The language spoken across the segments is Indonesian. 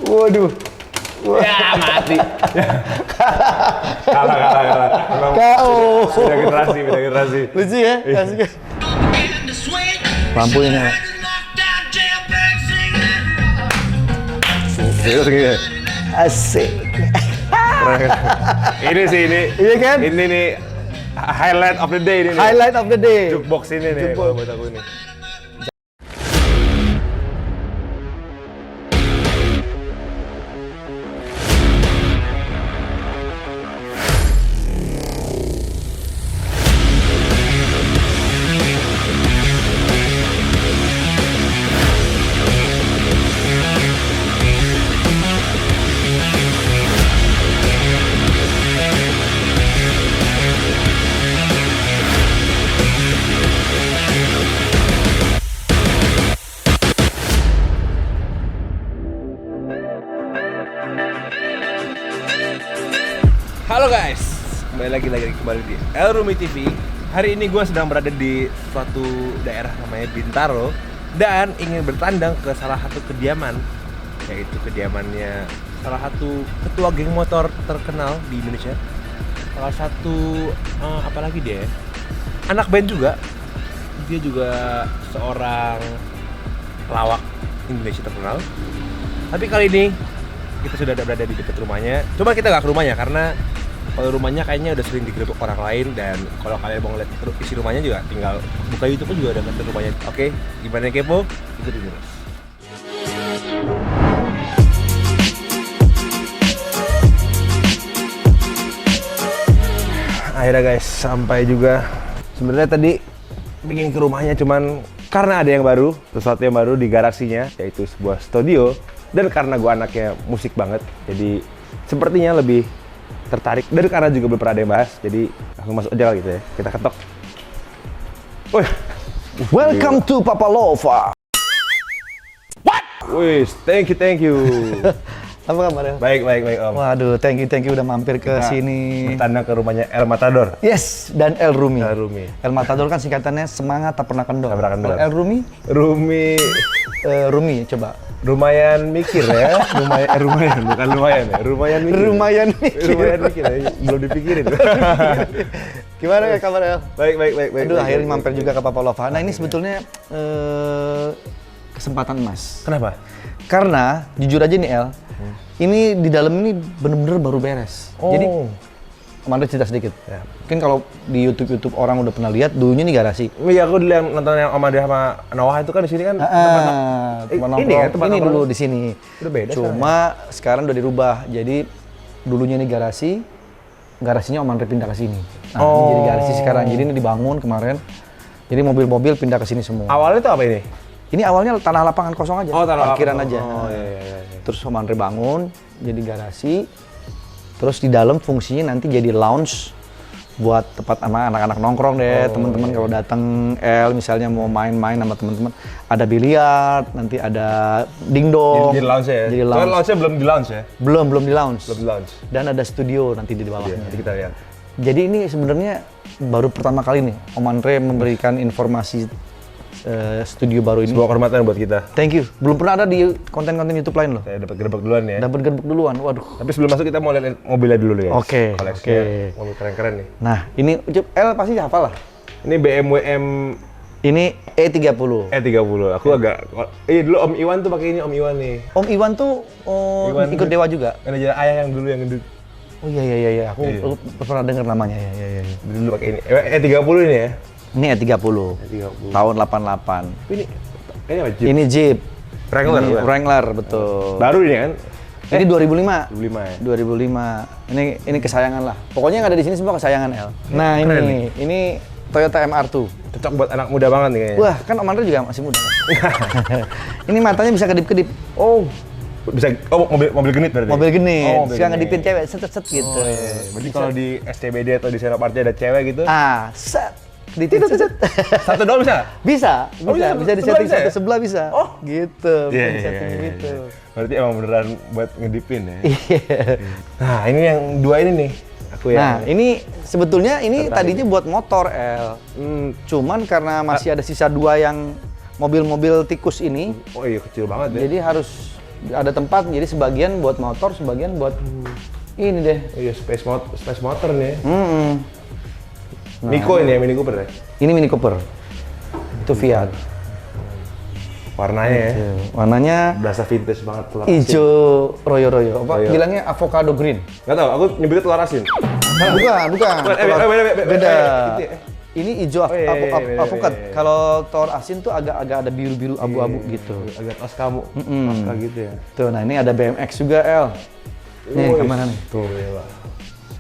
Waduh. Ya mati. kalah. KO. Beda generasi. Lucu ya? Asik. Lampu ini. Asik. Ini sih ini. Iya kan? Ini nih highlight of the day ini. Highlight of the day. Jukebox ini nih kalau buat aku ini. Halo guys, kembali di Elrumi TV. Hari ini gue sedang berada di suatu daerah namanya Bintaro dan ingin bertandang ke salah satu kediaman, yaitu kediamannya salah satu ketua geng motor terkenal di Indonesia. Salah satu apalagi dia, anak band juga. Dia juga seorang pelawak Indonesia terkenal. Tapi kali ini kita sudah berada di dekat rumahnya. Cuma kita nggak ke rumahnya karena kalau rumahnya kayaknya udah sering digerebek orang lain, dan kalau kalian mau ngeliat isi rumahnya juga tinggal buka YouTube pun juga ada ngerti rumahnya. Oke, gimana yang kepo? Ikutin terus. Akhirnya guys, sampai juga. Sebenarnya tadi ingin ke rumahnya, cuman karena ada yang baru, sesuatu yang baru di garasinya, yaitu sebuah studio. Dan karena gue anaknya musik banget, jadi sepertinya lebih tertarik. Dan karena juga belum pernah ada yang bahas, jadi langsung masuk aja gitu ya. Kita ketok. Wih, Welcome to Papalova. What? Wih, thank you. Apa kabar ya? Baik Om. Waduh, thank you udah mampir ke Kita sini. bertandang ke rumahnya El Matador. Yes, dan El Rumi. El Rumi. El Matador kan singkatannya semangat tak pernah kendor. Tak pernah kendor. Kalau El Rumi? Rumi, coba. Lumayan mikir ya. Lumayan, bukan lumayan ya. Lumayan mikir. Lumayan mikir ya. Belum dipikirin. Gimana ya kabar El? Baik. Aduh, akhirnya mampir juga ke Papalova. Nah, ini sebetulnya kesempatan emas. Kenapa? Karena jujur aja nih El, ini di dalam ini bener-bener baru beres. Oh. Jadi Amanda cerita sedikit. Ya. Mungkin kalau di YouTube orang udah pernah lihat, dulunya nih garasi. Iya, aku lihat nonton yang Om Ade sama Noah itu kan di sini kan tempat ini ya, tempat ini nongkrong. dulu di sini. Udah beda. Cuma sekarang udah dirubah. Jadi dulunya ini garasinya Om Andre pindah ke sini. Nah, ini jadi garasi sekarang. Jadi ini dibangun kemarin. Jadi mobil-mobil pindah ke sini semua. Awalnya tuh apa ini? Ini awalnya tanah lapangan kosong aja, parkiran aja. Oh iya. Terus Om Andre bangun jadi garasi. Terus di dalam fungsinya nanti jadi lounge buat tempat sama anak-anak nongkrong deh, teman-teman kalau datang El misalnya mau main-main sama teman-teman, ada biliar, nanti ada dingdong. Jadi lounge ya. Jadi lounge. Lounge-nya belum di lounge ya? Belum di lounge. Belum di lounge. Dan ada studio nanti di bawahnya. Nanti kita lihat. Jadi ini sebenarnya baru pertama kali nih Om Andre memberikan informasi studio baru ini. Sebuah kehormatan buat kita. Thank you. Belum pernah ada di konten-konten YouTube lain loh. Saya dapat gerbek duluan ya. Dapat gerbek duluan. Waduh. Tapi sebelum masuk kita mau lihat mobilnya dulu ya. Oke. Mobil keren-keren nih. Nah, ini El pasti hafal lah. Ini BMW M Ini E30. E30. Aku agak dulu Om Iwan tuh pakai ini Om Iwan nih. Om Iwan tuh Iwan ikut Dewa juga. Manajer ayah yang dulu yang gendut. Oh iya. Aku pernah dengar namanya. Iya. Dulu pakai ini. E30 ini ya. Ini E30. Tahun 88. Ini apa? Jeep? Ini Jeep. Wrangler. Ini Wrangler, betul. Baru ini kan? Ini 2005. 2005 ya. 2005. Ini kesayangan lah. Pokoknya yang ada di sini semua kesayangan El. Nah, ini Toyota MR2. Cocok buat anak muda banget nih kayaknya. Wah, kan Om Andre juga masih muda. Ini matanya bisa kedip-kedip. Oh. Bisa mobil genit berarti. Mobil genit. Oh, Suka ngedipin cewek set gitu. Oh, iya. Berarti kalau di SCBD atau di Senopati ada cewek gitu. Set. Set. Satu doang bisa? Bisa di setting satu sebelah bisa. Oh, gitu. Iya. Gitu. Berarti emang beneran buat ngedipin ya. Iya. Nah, ini yang dua ini nih. Nah, ini sebetulnya ini tadinya buat motor El. Cuman karena masih ada sisa 2 yang mobil-mobil tikus ini. Oh iya, kecil banget ya. Jadi harus ada tempat, jadi sebagian buat motor, sebagian buat ini deh. Iya, space motor nih. Nah, Miko ini ya, Mini Cooper ya? ini Mini Cooper. Itu Fiat. Warnanya ya? Warnanya Berasa vintage banget. Telur asin. hijau royo-royo. Apa Royo. bilangnya avocado green? Nggak tahu, aku nyebutnya telur asin. Bukan. Beda. Gitu ya? Ini hijau beda. avokat. Kalau telur asin tuh agak ada biru-biru abu-abu gitu. Agak Tosca gitu ya. Tuh, nah ini ada BMX juga, El. Nih, Wih. kemana nih? Tuh, iya, Pak.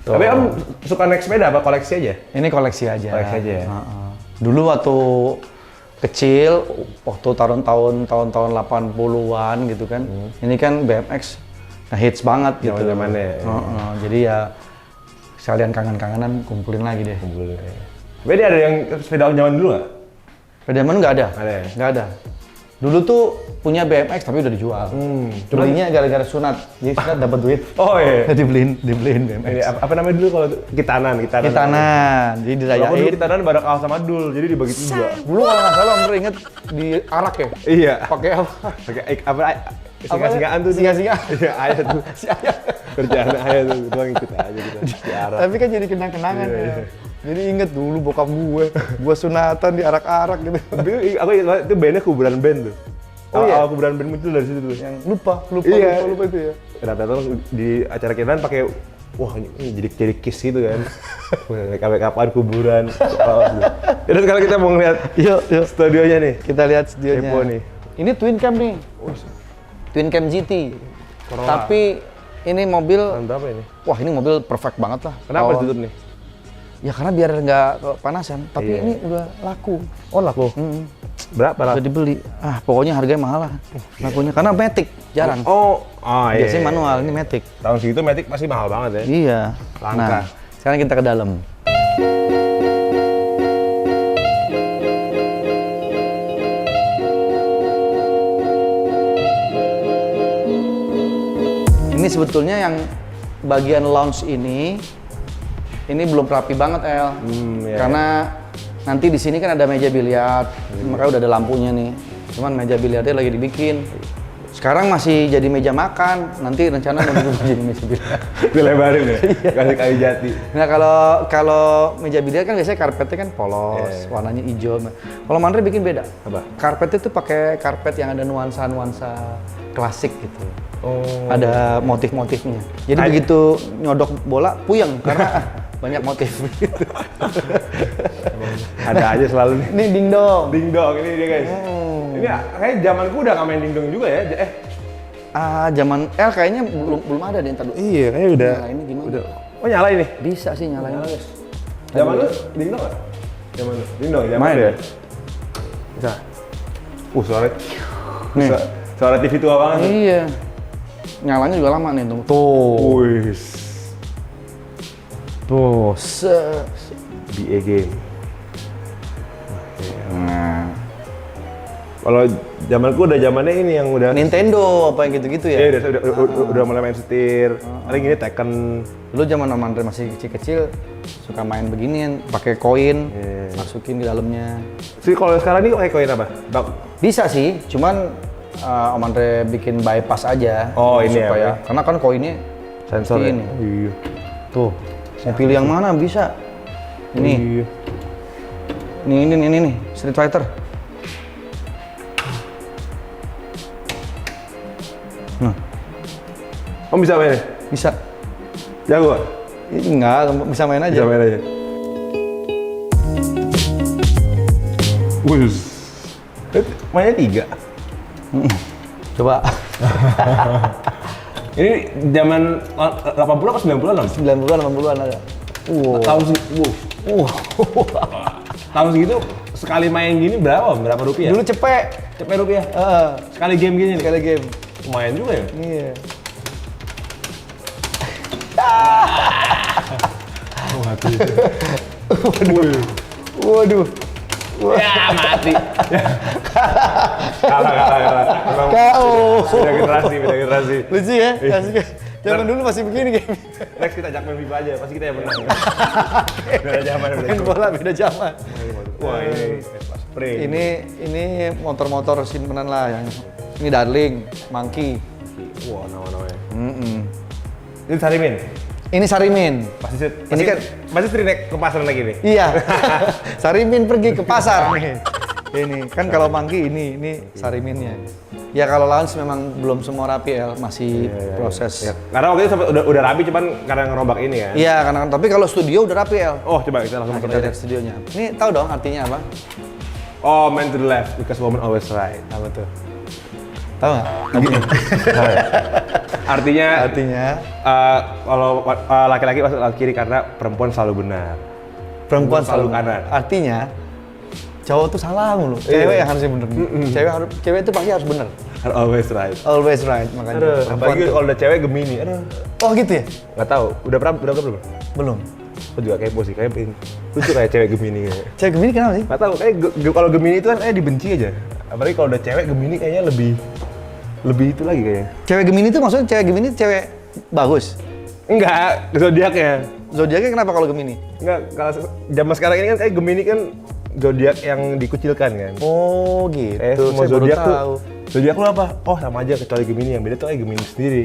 Tapi Om suka naik sepeda apa koleksi aja? Ini koleksi aja. Koleksi aja ya? Dulu waktu kecil, waktu tahun-tahun 80-an gitu kan. Ini kan BMX hits banget gitu. Zaman-zamannya ya. Jadi ya sekalian kangen-kangenan kumpulin lagi deh. Beda ada yang sepeda Om zaman dulu nggak? Pedaman nggak ada? Ada ya? Nggak ada. Dulu tuh punya BMX tapi udah dijual. Belinya gara-gara sunat. Jadi sunat dapat duit. Oh iya. dibeliin BMX. Ini apa namanya dulu kalau Kitanan. Kitanan. Jadi Kalau dirayain. dulu Kitanan bareng Al sama Dul, jadi dibagi 3. Dulu kalau nggak salah Om inget di arak ya? Iya. Pakai apa? Pakai apa? Singa-singaan tuh. Singa-singa. Iya, ayah tuh. Si ayah. Kerjaan ayah tuh, doang ikut aja kita. Di arah. Tapi kan jadi kenang-kenangan ya. Jadi inget dulu bokap gue sunatan di arak-arak gitu. Tapi aku ingat banget, itu bandnya kuburan band tuh. Oh iya? Awal kuburan band muncul dari situ tuh. Yang lupa Iya. itu ya. Rata-rata di acara Kitanan pakai wah ini jadi kiss gitu kan. Kapan kuburan. Jadi sekarang kita mau ngeliat Yuk. studionya nih. Kita lihat studionya. Kepo nih. Ini Twin Cam nih. Twin Cam GT. Corolla. Tapi ini mobil, Tahun berapa ini? wah ini mobil perfect banget lah. Kenapa Kalau- ditutup nih? Ya karena biar nggak kepanasan. Tapi Iya. ini udah laku. Oh laku. Berapa lah? Udah dibeli. Pokoknya harganya mahal lah. Lakunya karena Matic jarang. Oh, iya. Biasanya manual, ini Matic. Tahun segitu Matic pasti mahal banget ya. Iya. Langka. Nah, sekarang kita ke dalam. Ini sebetulnya yang bagian lounge ini belum rapi banget, El. Iya. Karena nanti di sini kan ada meja biliar, makanya udah ada lampunya nih. Cuman meja biliarnya lagi dibikin. Sekarang masih jadi meja makan, nanti rencana mau diubah jadi meja biliar. Dilebarin ya? Kasih kayu jati. Nah kalau meja biliar kan biasanya karpetnya kan polos, warnanya hijau. Kalau Mandre bikin beda. Apa? Karpetnya tuh pakai karpet yang ada nuansa-nuansa klasik gitu. Oh. Ada motif-motifnya. Jadi begitu nyodok bola puyeng karena banyak motif. Ada aja selalu nih. Ini dingdong. Dingdong ini dia guys. Ini kayak zamanku udah nggak main dingdong juga ya. Zaman L kayaknya belum ada deh entar dulu. Iya, kayaknya udah. Nyalainnya gimana? Udah. Oh nyala ini. Bisa sih nyalain. Zaman lu dingdong nggak? Zaman lu dingdong zaman Main lu ya? ya. Bisa. Suara. Nih. Suara TV tua banget. Iya. Nyalanya juga lama nih tuh. Tuh. Wih. Tuh. BA game. Nah. Kalau zamanku udah zamannya ini yang udah. Nintendo apa yang gitu-gitu ya? Iya, udah mulai main setir. Paling ini Tekken. Dulu zaman Om Andre masih kecil-kecil suka main beginian, pakai koin, Iya. masukin di dalamnya. Sih kalau sekarang ini pakai koin apa? Bisa sih, cuman Om Andre bikin bypass aja. Oh, ini ya, supaya, Pak? karena kan koinnya Sensor ya? ini. Iya. Tuh, mau pilih yang mana bisa. Ini, Iya. ini nih, Street Fighter. Nah, Om bisa main ya? bisa. Jago? Enggak, bisa main aja. Bisa main aja. Wih. Mainnya 3. Coba. Ini zaman 80 atau 90-an Om? 90-an, 80-an ada. Tahun tahun segitu sekali main gini berapa Om? Berapa rupiah? Dulu cepet. Cepet rupiah. Sekali game gini nih. Sekali game. Lumayan juga ya. Iya. Waduh. Ya mati. kalah. Emang KO. beda generasi. Lucu ya? Asik. Zaman dulu masih begini game. Next kita ajak main FIFA aja, pasti kita yang menang. Beda zaman, Main bola beda zaman. Wah, ini Spring. Ini motor-motor simpenan lah yang ini Darling, Monkey. Wah, nama-namanya. Mm-mm. Ini Sarimin. Ini Sarimin. Ini kan masih sering naik ke pasar lagi nih. Iya. Sarimin pergi ke pasar nih. Ini kan kalau Monkey ini Sariminnya. Ya kalau lounge memang belum semua rapi ya, masih proses. Ya. Karena waktu itu sampai udah rapi cuman karena ngerobak ini ya. Iya, karena tapi kalau studio udah rapi El. Oh, coba kita langsung Kita lihat studionya. Ini tahu dong artinya apa? Oh, man to the left because woman always right. Apa tuh? Tahu nggak? Artinya kalau laki-laki masuk ke kiri karena perempuan selalu benar. Perempuan selalu kanan. Artinya cowok tuh salah mulu. Cewek yang harusnya bener. Cewek itu pasti harus bener. Always right. Always right makanya. Aduh, apalagi kalau udah cewek Gemini. Aduh. Oh gitu ya? Nggak tahu. Udah belum? Belum. Aku juga kepo sih, kayak lucu kayak cewek Gemini kayaknya. Cewek Gemini kenapa sih? Nggak tahu, kayak kalau Gemini itu kan dibenci aja. Apalagi kalau udah cewek Gemini kayaknya lebih itu lagi kayaknya. Cewek Gemini itu maksudnya cewek Gemini cewek bagus? Enggak, zodiaknya. Zodiaknya kenapa kalau Gemini? Enggak, kalau zaman sekarang ini kan kayak Gemini kan zodiak yang dikucilkan kan. Oh gitu. Semua saya baru zodiak tuh. tahu. Zodiak lu apa? Oh sama aja kecuali Gemini, yang beda tuh Gemini sendiri.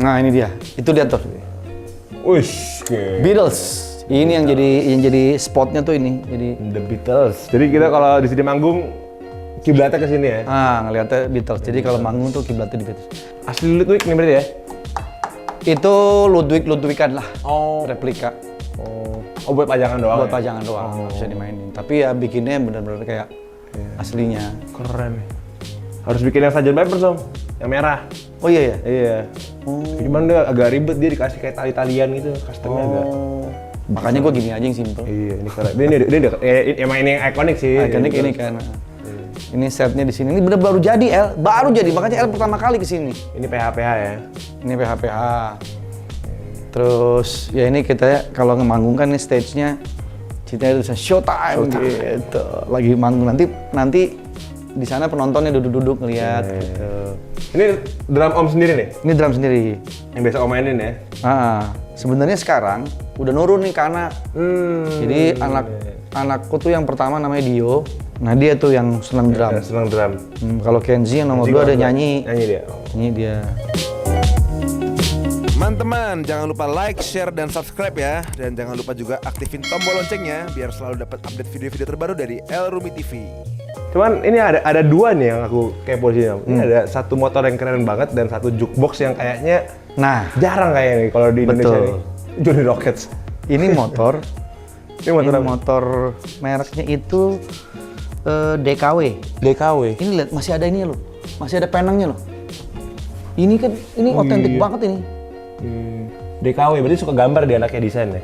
Nah ini dia, itu dia tuh. Wish, Beatles. Ini yang jadi spotnya tuh ini. Jadi The Beatles. Jadi kita kalau di sini manggung kiblatnya ke sini ya. Ngeliatnya Beatles. Jadi kalau manggung tuh kiblatnya di Beatles. Asli Ludwig nih berarti ya? Itu Ludwigan lah. Oh. Replika. Oh buat pajangan doang. Buat pajangan doang, nggak bisa dimainin. Tapi ya bikinnya benar-benar kayak aslinya. Keren nih. Harus bikin yang Sgt. Pepper dong, yang merah. Oh iya ya? Iya. Cuman dia agak ribet, dia dikasih kayak tali-talian gitu, customnya agak. Makanya gua gini aja yang simple. Iya, ini keren. Emang ini yang ikonik sih. Ikonik ini kan. Ini setnya di sini. Ini bener baru jadi El, baru jadi. Makanya El pertama kali kesini. Ini PH-PH ya. Ini PH-PH. Terus ya ini kita kalau ngemanggung kan ini stage-nya ceritanya itu showtime gitu. Lagi manggung nanti di sana penontonnya duduk-duduk ngeliat gitu. Ini drum om sendiri nih? Ini drum sendiri. Yang biasa om mainin ya? Sebenarnya sekarang udah nurun nih ke anak. Jadi anakku tuh yang pertama namanya Dio. Nah dia tuh yang senang drum. Senang drum. Kalau Kenzi yang nomor 2 ada nyanyi. Nyanyi dia? Nyanyi dia. Teman-teman, jangan lupa like, share, dan subscribe ya. Dan jangan lupa juga aktifin tombol loncengnya biar selalu dapat update video-video terbaru dari Elrumi TV. Cuman ini ada dua nih yang aku kepo sih. Ini ada satu motor yang keren banget dan satu jukebox yang kayaknya jarang kayaknya nih kalau di Indonesia nih. Johnny Rockets. Ini motor. Ini motor mereknya itu DKW. DKW. Ini lihat masih ada ini loh. Masih ada penangnya loh. Ini kan otentik banget ini. DKW berarti suka gambar dia anaknya desain ya?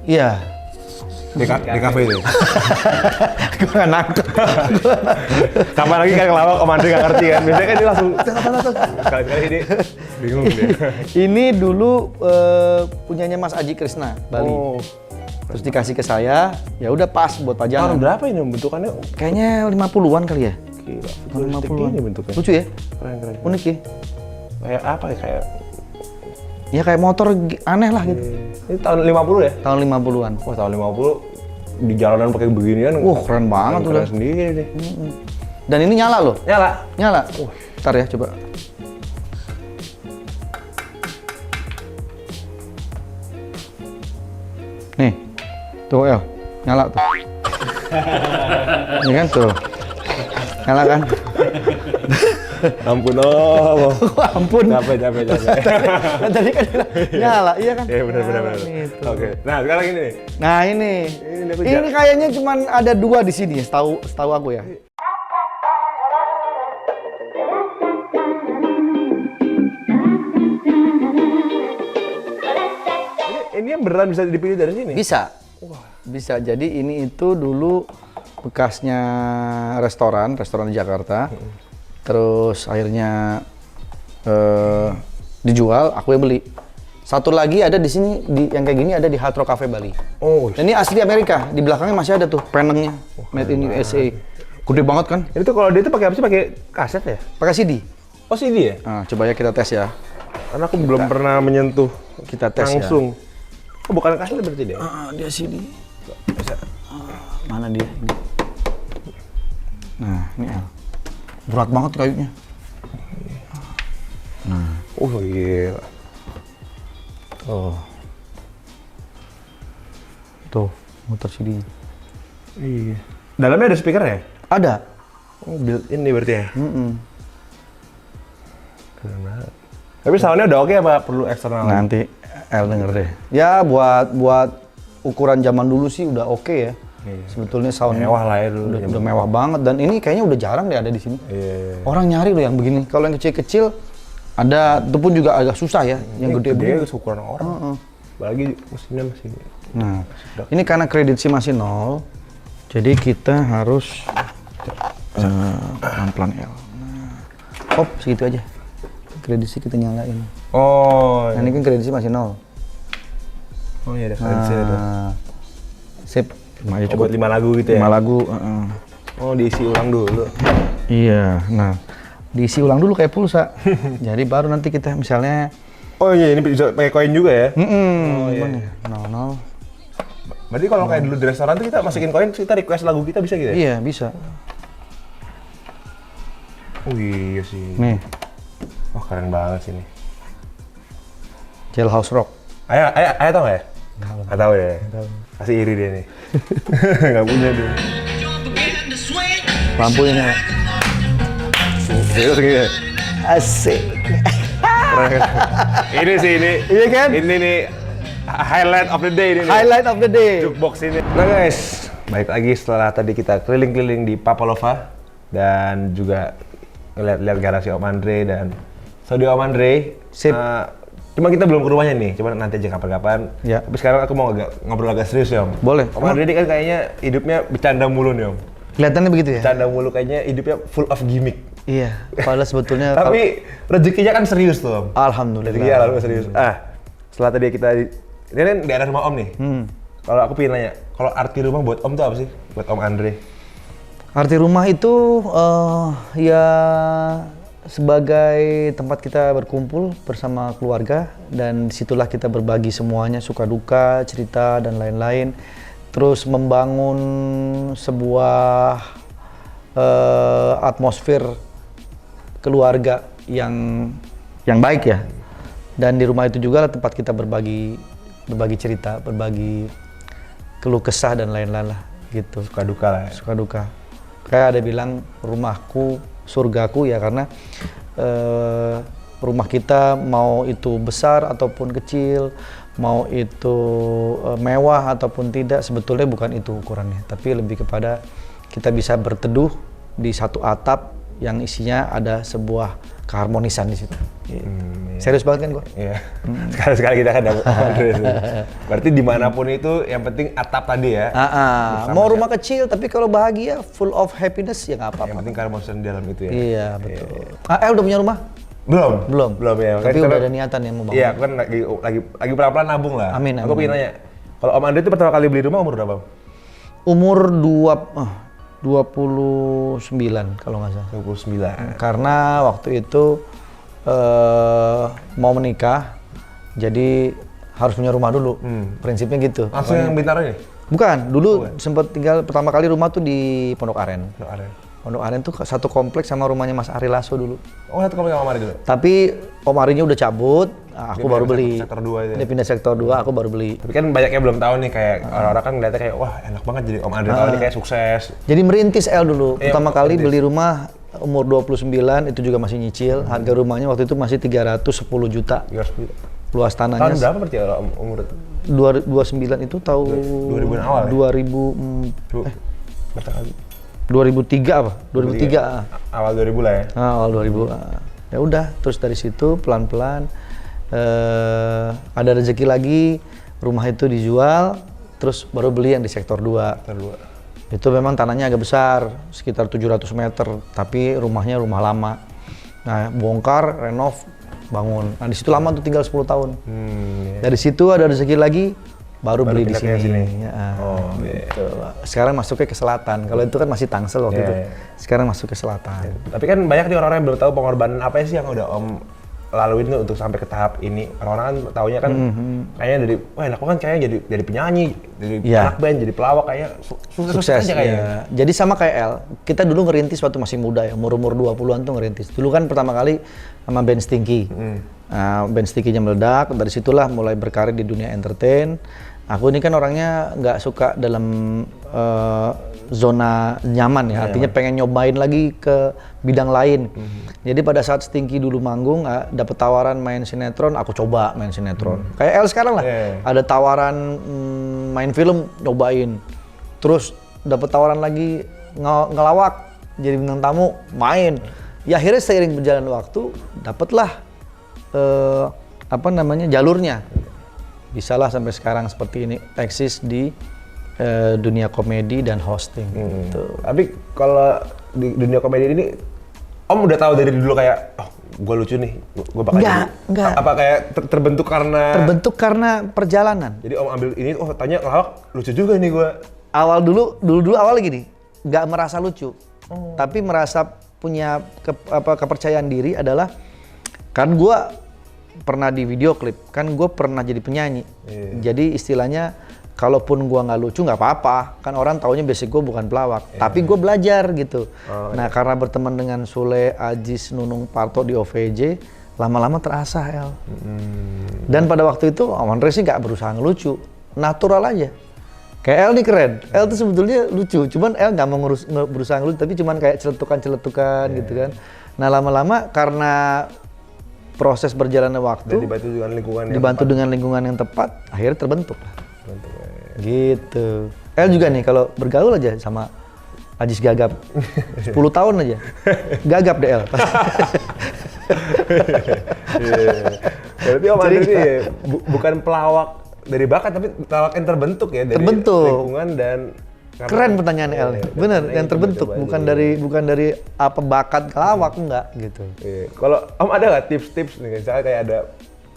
Iya. DKV itu. Gue nggak nangkep. Kapan lagi kan ngelawak Om Andre nggak ngerti kan? Biasanya kan dia langsung sekali-sekali dia bingung dia. Ini dulu punyanya Mas Aji Krisna Bali. Terus dikasih ke saya, ya udah pas buat pajangan. Tahun berapa ini bentukannya? Kayaknya 50-an kali ya. Gila, Tahun 50-an ini bentuknya. Lucu ya? Keren. Unik ya? Kayak apa ya? Ya kayak motor aneh lah gitu. Ini tahun 50 ya? Tahun 50-an. Wah, tahun 50 di jalanan pakai beginian. Wah, keren banget tuh. Keren sendiri deh. Dan ini nyala loh. Nyala. Ntar ya coba. Nih. Tuh El, nyala tuh. Ini kan tuh. Nyala kan? Ampun Om. Ampun. Capek. Kan tadi kan nyala, iya kan? Iya benar. Oke. Nah, sekarang ini nih. Nah, ini kayaknya cuma ada 2 di sini, setahu aku ya. Ini yang beneran bisa dipilih dari sini? Bisa. Bisa. Jadi ini itu dulu bekasnya restoran di Jakarta. Terus akhirnya dijual, aku yang beli. Satu lagi ada di sini, yang kayak gini ada di Hard Rock Cafe Bali. Dan ini asli Amerika, di belakangnya masih ada tuh penengnya, made in USA. Gede banget kan? Itu kalau dia itu pakai apa sih? Pakai kaset ya? Pakai CD. Oh CD ya? Nah, coba ya kita tes ya. Karena aku belum pernah menyentuh kita tes langsung. Oh, bukan kasih berarti deh. Dia sini. Mana dia? Ini. Nah, ini L. Berat banget kayunya. Nah. Gila. Oh. Tuh, muter sini. Iya. Dalamnya ada speaker ya? Ada. Oh, built-in nih berarti ya? Keren banget. Tapi soundnya udah oke apa perlu eksternal? Nanti L denger deh. Ya buat ukuran zaman dulu sih udah oke ya. Iya. Sebetulnya soundnya Mewah lah ya dulu. Udah mewah banget dan ini kayaknya udah jarang deh ada di sini. Iya. Orang nyari loh yang begini. Kalau yang kecil-kecil ada, itu pun juga agak susah ya. Yang gede begini. Ukuran orang. Apalagi mesinnya masih. Nah, ini karena kredit sih masih 0, jadi kita harus pelan-pelan L. Nah, hop segitu aja. Kredit sih kita nyalain. Oh. Nah, ini kan kredit sih masih 0. Oh iya ada kreditnya ada. Sip. Aja cukup 5 lagu gitu ya? 5 lagu. Oh diisi ulang dulu. Iya, nah diisi ulang dulu kayak pulsa. Jadi baru nanti kita misalnya. Oh iya ini bisa pakai koin juga ya? Oh iya. 00. Berarti kalau kayak dulu di restoran tuh kita masukin koin, kita request lagu kita bisa gitu ya? Iya bisa. Oh iya sih. Nih. Wah keren banget sih ini. Jailhouse Rock. Ayah tau nggak ya? Nggak tahu ya? Pasti iri dia nih. Nggak punya dia. Lampu ini ya. Terus gitu ya? Asik. Ini sih ini. Iya kan? Ini nih highlight of the day ini. Highlight of the day. Jukebox ini. Nah guys, balik lagi setelah tadi kita keliling-keliling di Papalova dan juga ngeliat-liat garasi Om Andre dan studio Om Andre. Sip. Cuma kita belum ke rumahnya nih, cuma nanti aja kapan-kapan. Ya. Tapi sekarang aku mau ngobrol agak serius ya Om. Boleh. Om Andre ini kan kayaknya hidupnya bercanda mulu nih Om. Kelihatannya begitu ya? Bercanda mulu kayaknya hidupnya full of gimmick. Iya, padahal sebetulnya Tapi rezekinya kan serius tuh Om. Alhamdulillah. Rezekinya lalu serius. Setelah tadi kita ini kan daerah rumah Om nih. Kalau aku pengen nanya, kalau arti rumah buat Om tuh apa sih? Buat Om Andre? Arti rumah itu ya sebagai tempat kita berkumpul bersama keluarga dan disitulah kita berbagi semuanya, suka duka, cerita dan lain-lain. Terus membangun sebuah atmosfer keluarga yang baik ya. Dan di rumah itu juga tempat kita berbagi cerita, berbagi keluh kesah dan lain-lain lah gitu. Suka duka lah ya. Suka duka. Kayak ada bilang rumahku, surgaku ya karena rumah kita mau itu besar ataupun kecil, mau itu mewah ataupun tidak, sebetulnya bukan itu ukurannya. Tapi lebih kepada kita bisa berteduh di satu atap yang isinya ada sebuah keharmonisan di situ. Iya. Serius banget kan gua? Iya. Sekali-sekali kita kan dapat Andre. Berarti dimanapun itu yang penting atap tadi ya. Mau rumah kecil tapi kalau bahagia, full of happiness ya nggak apa-apa. Yang penting keharmonisan di dalam itu ya. Iya betul. Udah punya rumah? Belum ya. Tapi udah ada niatan yang mau bangun. Iya, aku kan lagi pelan-pelan nabung lah. Amin. Aku pengen nanya, kalau Om Andre itu pertama kali beli rumah umur berapa? Umur 29 kalau nggak salah. 29. Karena waktu itu mau menikah, jadi harus punya rumah dulu. Prinsipnya gitu. Langsung yang Bintaro ini? Bukan, dulu sempat tinggal pertama kali rumah tuh di Pondok Aren. Pondok Aren tuh satu kompleks sama rumahnya Mas Ari Lasso dulu. Oh, satu kompleks sama Ari dulu? Tapi Om Arinya udah cabut, aku baru beli. Sektor 2 itu ya? Dia pindah sektor 2, aku baru beli. Tapi kan banyak yang belum tahu nih, kayak orang-orang kan ngeliatnya kayak, wah enak banget jadi Om Andre tahun ini kayak sukses. Jadi merintis L dulu. Pertama kali merintis. beli rumah umur 29, itu juga masih nyicil. Harga rumahnya waktu itu masih 310 juta. Luas tanahnya. Tahun berapa berarti ya umur itu? 29 itu tahun 2000-an awal ya? 2003 apa? 2003. Awal 2000 lah ya? Awal 2000. Ya udah, terus dari situ pelan-pelan ada rezeki lagi, rumah itu dijual, terus baru beli yang di sektor 2. Itu memang tanahnya agak besar, sekitar 700 meter, tapi rumahnya rumah lama. Nah, bongkar, renov, bangun. Nah, di situ lama tuh tinggal 10 tahun. Dari situ ada rezeki lagi, baru beli di sini. Ya, gitu. Sekarang masuknya ke selatan. Kalau itu kan masih Tangsel waktu itu. Sekarang masuk ke selatan. Tapi kan banyak nih orang-orang yang belum tahu pengorbanan apa sih yang udah Om laluin tuh untuk sampai ke tahap ini? Orang-orang kan taunya kan kayaknya dari, wah enak banget kayaknya jadi penyanyi, jadi anak band, jadi pelawak kayaknya sukses aja kayaknya. Ya. Jadi sama kayak El, kita dulu ngerintis waktu masih muda ya, umur 20-an tuh ngerintis. Dulu kan pertama kali sama band Stinky. Band Stinky-nya meledak, dari situlah mulai berkarir di dunia entertain. Aku ini kan orangnya nggak suka dalam zona nyaman ya, artinya pengen nyobain lagi ke bidang lain. Jadi pada saat Stinky dulu manggung, dapet tawaran main sinetron, aku coba main sinetron. Kayak El sekarang lah, ada tawaran main film, nyobain. Terus dapet tawaran lagi ngelawak, jadi bintang tamu, main. Ya akhirnya seiring berjalan waktu, dapatlah jalurnya. Bisalah sampai sekarang seperti ini, eksis di dunia komedi dan hosting. Gitu. Tapi kalau di dunia komedi ini, Om udah tahu dari dulu kayak, oh gue lucu nih, gue bakal Enggak. Apa kayak terbentuk karena? Terbentuk karena perjalanan. Jadi Om ambil ini, oh tanya ngelawak, lucu juga nih gue. Dulu awal gini, nggak merasa lucu, tapi merasa punya kepercayaan diri adalah, kan gue pernah di video klip, kan gue pernah jadi penyanyi. Jadi istilahnya, kalaupun gue nggak lucu nggak apa-apa, kan orang taunya basic gue bukan pelawak, tapi gue belajar gitu. Nah karena berteman dengan Sule, Ajis, Nunung, Parto di OVJ, lama-lama terasa El. Dan pada waktu itu Om Andre sih nggak berusaha ngelucu, natural aja. Kayak El nih keren, El tuh sebetulnya lucu, cuman El nggak mau berusaha ngelucu, tapi cuman kayak celetukan gitu kan. Nah lama-lama karena proses berjalannya waktu, dan dibantu dengan lingkungan yang tepat, akhirnya terbentuk lah. Gitu. El juga nih kalau bergaul aja sama Ajis Gagap, 10 tahun aja, gagap deh El. Berarti Om Andre ini bukan pelawak dari bakat, tapi pelawak yang terbentuk ya dari lingkungan dan keren pertanyaan El nih, bener yang terbentuk, bukan dari apa bakat kelawak, enggak gitu. Kalau Om ada nggak tips-tips nih, misalnya kayak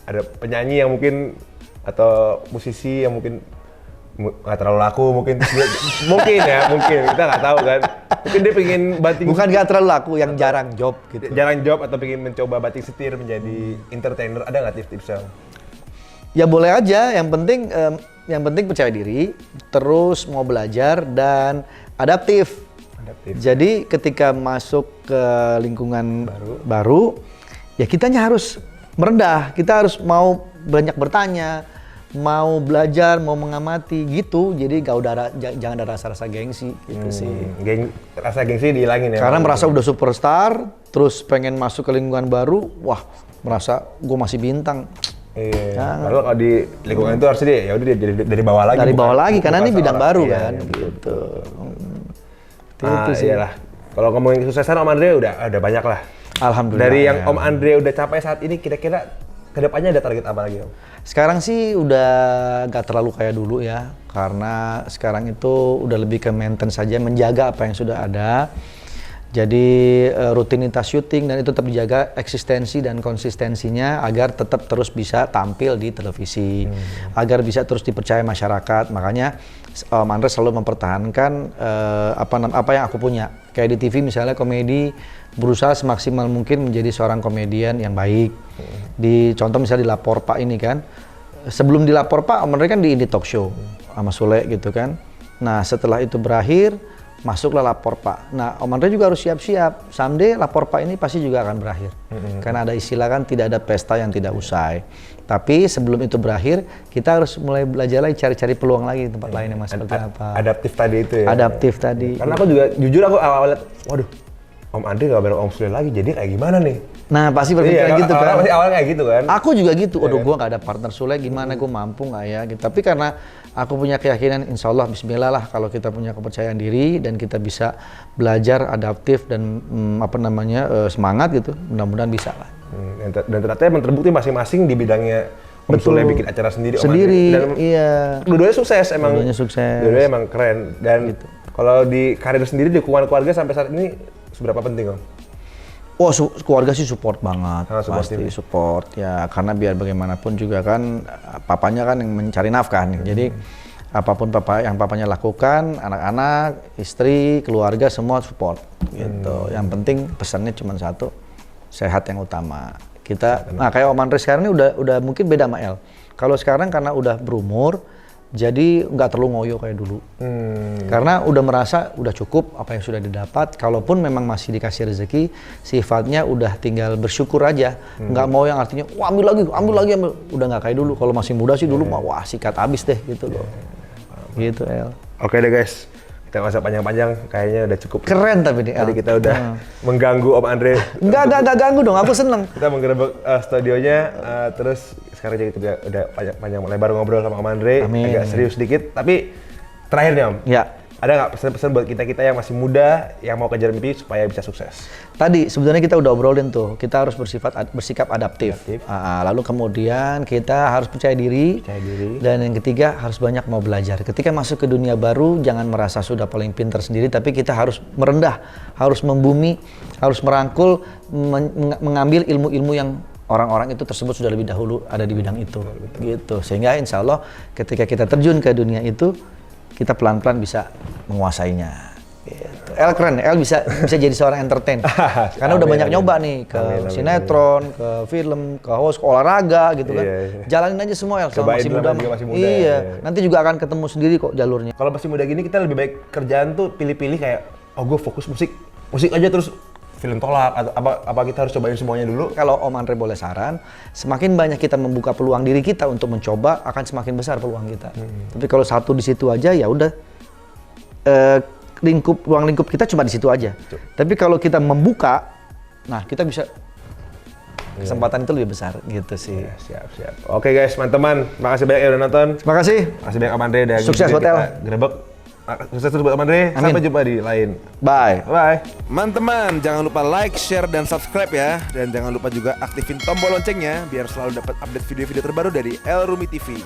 ada penyanyi yang mungkin atau musisi yang mungkin nggak terlalu laku, mungkin kita nggak tahu kan, mungkin dia pengen banting, bukan nggak terlalu laku, yang jarang job gitu, atau pengen mencoba banting setir menjadi entertainer, ada nggak tips-tipsnya? Ya boleh aja, yang penting percaya diri, terus mau belajar dan adaptif. Jadi ketika masuk ke lingkungan baru, ya kitanya harus merendah, kita harus mau banyak bertanya, mau belajar, mau mengamati gitu. Jadi jangan ada rasa-rasa gengsi gitu sih. Rasa gengsi dihilangin ya. Karena merasa udah superstar, terus pengen masuk ke lingkungan baru, wah merasa gue masih bintang. Kalau di lingkungan itu harusnya dia, ya udah dari bawah lagi. Dari bawah lagi, karena ini bidang baru kan, gitu. Itu sih. Iyalah. Kalau ngomongin kesuksesan Om Andre udah banyak lah. Alhamdulillah. Dari yang Om Andre udah capai saat ini, kira-kira kedepannya ada target apa lagi Om? Sekarang sih udah gak terlalu kayak dulu ya, karena sekarang itu udah lebih ke maintain saja, menjaga apa yang sudah ada. Jadi rutinitas syuting dan itu tetap dijaga eksistensi dan konsistensinya agar tetap terus bisa tampil di televisi, agar bisa terus dipercaya masyarakat. Makanya Om Andre selalu mempertahankan apa yang aku punya. Kayak di TV misalnya komedi, berusaha semaksimal mungkin menjadi seorang komedian yang baik. Di contoh misalnya di Lapor Pak ini kan, sebelum di Lapor Pak Om Andre kan di Indie Talk Show sama Sule gitu kan. Nah setelah itu berakhir, masuklah Lapor Pak. Nah, Om Andre juga harus siap-siap. Someday Lapor Pak ini pasti juga akan berakhir. Karena ada istilah kan, tidak ada pesta yang tidak usai. Tapi sebelum itu berakhir, kita harus mulai belajar lagi, cari-cari peluang lagi di tempat lain yang seperti apa. Adaptif tadi itu ya? Adaptif tadi. Karena aku juga, jujur aku awal-awal lihat, waduh, Om Andre gak bareng Om Sule lagi, jadi kayak gimana nih? Nah, pasti berpikiran gitu kan. Pasti awalnya kayak gitu kan? Aku juga gitu, waduh gue gak ada partner Sule, gimana gue mampu gak ya? Gitu. Tapi karena aku punya keyakinan, insya Allah, bismillah lah, kalau kita punya kepercayaan diri dan kita bisa belajar, adaptif dan semangat gitu, mudah-mudahan bisa lah. Dan ternyata emang terbukti masing-masing di bidangnya. Om Sule bikin acara sendiri, iya. Dua-duanya sukses emang. Dua-duanya emang keren. Dan gitu. Kalau di karir sendiri, di lingkungan keluarga sampai saat ini seberapa penting Om? Oh, keluarga sih support banget, pasti support ya, karena biar bagaimanapun juga kan papanya kan yang mencari nafkah nih. Jadi apapun yang papanya lakukan, anak-anak, istri, keluarga semua support gitu. Yang penting pesannya cuma satu, sehat yang utama Nah kayak Om Andre sekarang ini udah mungkin beda sama El. Kalau sekarang karena udah berumur, jadi nggak terlalu ngoyo kayak dulu. Karena udah merasa udah cukup apa yang sudah didapat. Kalaupun memang masih dikasih rezeki, sifatnya udah tinggal bersyukur aja. Nggak mau yang artinya, wah ambil lagi. Udah nggak kayak dulu. Kalau masih muda sih dulu mah wah sikat abis deh gitu loh. Gitu El. Oke deh guys, kita nggak usah panjang-panjang, kayaknya udah cukup. Keren tapi nih El. Tadi kita udah mengganggu Om Andre. Nggak ganggu dong, aku seneng. Kita menggerebek studionya, terus sekarang jadi kita udah panjang lebar ngobrol sama Om Andre, Amin. agak serius sedikit. Tapi terakhir nih Om, Ya. ada nggak pesan-pesan buat kita yang masih muda, yang mau kejar mimpi supaya bisa sukses? Tadi sebenarnya kita udah obrolin tuh, kita harus bersikap adaptif. Adaptif. Lalu kemudian kita harus percaya diri. Dan yang ketiga harus banyak mau belajar. Ketika masuk ke dunia baru, jangan merasa sudah paling pintar sendiri, tapi kita harus merendah, harus membumi, harus merangkul, mengambil ilmu-ilmu yang orang-orang itu tersebut sudah lebih dahulu ada di bidang itu. Gitu. Sehingga insya Allah ketika kita terjun ke dunia itu, kita pelan-pelan bisa menguasainya. Gitu. El keren, El bisa jadi seorang entertain. Karena udah banyak nyoba nih ke sinetron, ke film, ke host, ke olahraga gitu kan. Jalanin aja semua El, selama masih muda. Iya, nanti juga akan ketemu sendiri kok jalurnya. Kalau masih muda gini kita lebih baik kerjaan tuh pilih-pilih kayak, oh gue fokus musik aja terus film tolak atau apa kita harus cobain semuanya dulu. Kalau Om Andre boleh saran, semakin banyak kita membuka peluang diri kita untuk mencoba, akan semakin besar peluang kita. Tapi kalau satu di situ aja ya udah ruang lingkup kita cuma di situ aja. Tapi kalau kita membuka, nah kita bisa kesempatan itu lebih besar gitu sih. Siap. Oke guys, teman-teman, makasih banyak yang udah nonton. Terima kasih. Makasih banyak Om Andre dan Sukses kita hotel. Gerebek. Sukses terus buat Om Andre. Amin. Sampai jumpa di lain. Bye. Bye. Teman-teman, jangan lupa like, share, dan subscribe ya. Dan jangan lupa juga aktifin tombol loncengnya biar selalu dapat update video-video terbaru dari El Rumi TV.